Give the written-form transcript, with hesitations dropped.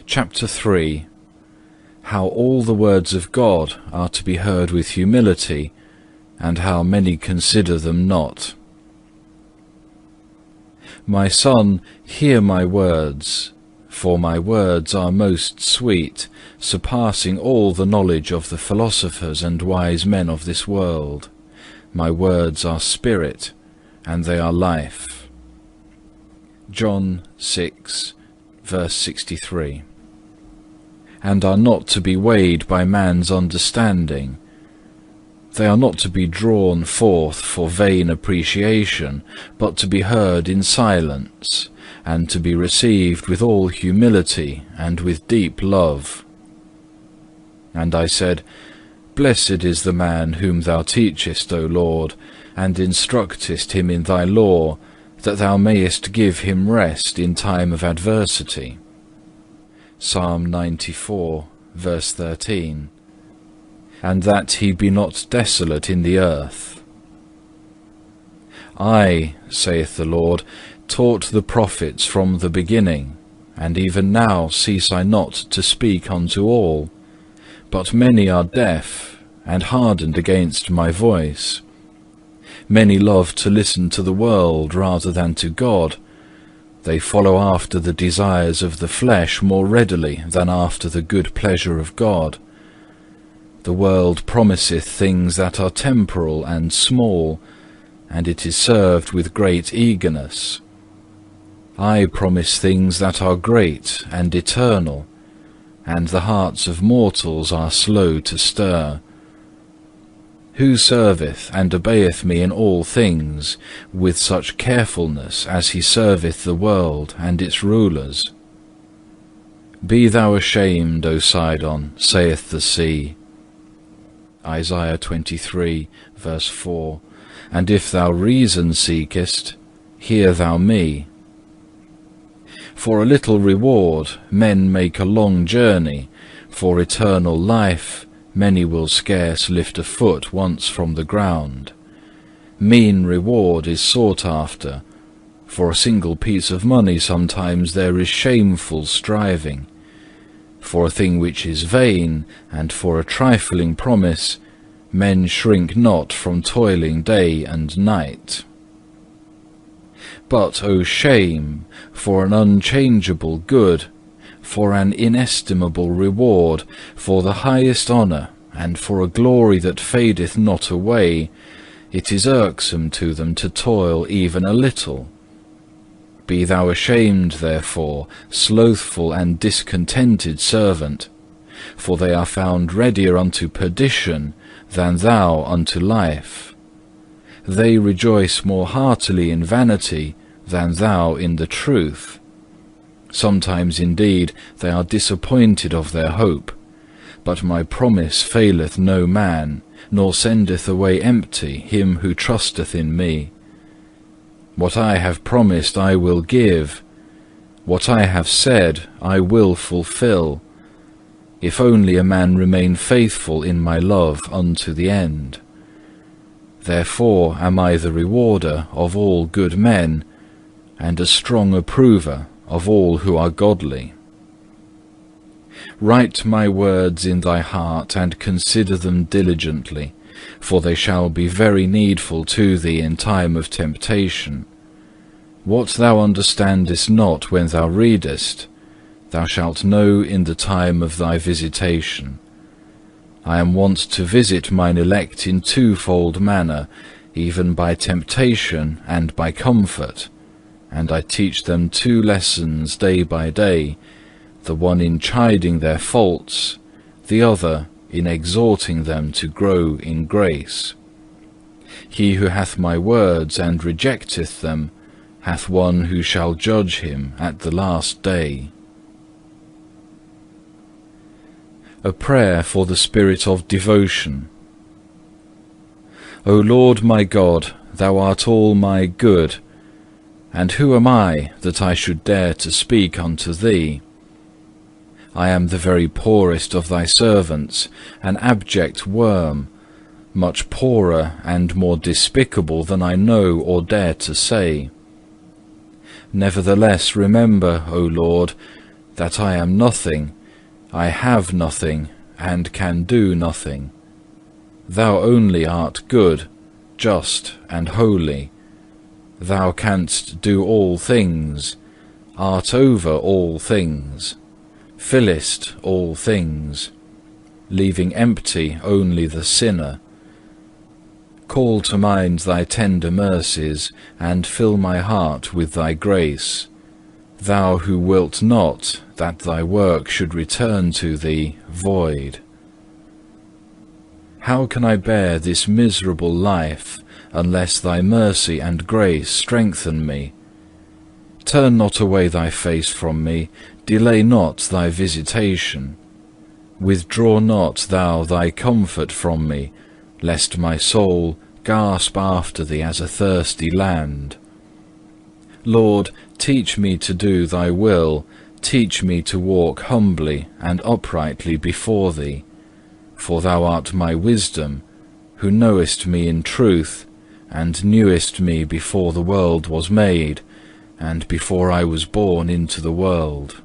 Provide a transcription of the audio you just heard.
Chapter 3. How all the words of God are to be heard with humility, and how many consider them not. My son, hear my words, for my words are most sweet, surpassing all the knowledge of the philosophers and wise men of this world. My words are spirit, and they are life. John 6, verse 63. And are not to be weighed by man's understanding. They are not to be drawn forth for vain appreciation, but to be heard in silence, and to be received with all humility and with deep love. And I said, Blessed is the man whom thou teachest, O Lord, and instructest him in thy law, that thou mayest give him rest in time of adversity. Psalm 94, verse 13. And that he be not desolate in the earth. I, saith the Lord, taught the prophets from the beginning, and even now cease I not to speak unto all. But many are deaf, and hardened against my voice. Many love to listen to the world rather than to God. They follow after the desires of the flesh more readily than after the good pleasure of God. The world promiseth things that are temporal and small, and it is served with great eagerness. I promise things that are great and eternal, and the hearts of mortals are slow to stir. Who serveth and obeyeth me in all things, with such carefulness as he serveth the world and its rulers? Be thou ashamed, O Sidon, saith the sea. Isaiah 23, verse 4. And if thou reason seekest, hear thou me. For a little reward men make a long journey, for eternal life many will scarce lift a foot once from the ground. Mean reward is sought after. For a single piece of money sometimes there is shameful striving. For a thing which is vain, and for a trifling promise, men shrink not from toiling day and night. But, O shame, for an unchangeable good, for an inestimable reward, for the highest honour, and for a glory that fadeth not away, it is irksome to them to toil even a little. Be thou ashamed, therefore, slothful and discontented servant, for they are found readier unto perdition than thou unto life. They rejoice more heartily in vanity than thou in the truth. Sometimes indeed they are disappointed of their hope, but my promise faileth no man, nor sendeth away empty him who trusteth in me. What I have promised I will give, what I have said I will fulfill, if only a man remain faithful in my love unto the end. Therefore am I the rewarder of all good men, and a strong approver of all who are godly. Write my words in thy heart, and consider them diligently, for they shall be very needful to thee in time of temptation. What thou understandest not when thou readest, thou shalt know in the time of thy visitation. I am wont to visit mine elect in twofold manner, even by temptation and by comfort, and I teach them 2 lessons day by day, the one in chiding their faults, the other in exhorting them to grow in grace. He who hath my words and rejecteth them, hath one who shall judge him at the last day. A prayer for the spirit of devotion. O Lord my God, thou art all my good, and who am I that I should dare to speak unto thee? I am the very poorest of thy servants, an abject worm, much poorer and more despicable than I know or dare to say. Nevertheless remember, O Lord, that I am nothing, I have nothing, and can do nothing. Thou only art good, just, and holy. Thou canst do all things, art over all things, fillest all things, leaving empty only the sinner. Call to mind thy tender mercies, and fill my heart with thy grace, thou who wilt not that thy work should return to thee void. How can I bear this miserable life, unless thy mercy and grace strengthen me? Turn not away thy face from me, delay not thy visitation. Withdraw not thou thy comfort from me, lest my soul gasp after thee as a thirsty land. Lord, teach me to do thy will, teach me to walk humbly and uprightly before thee. For thou art my wisdom, who knowest me in truth, and knewest me before the world was made, and before I was born into the world.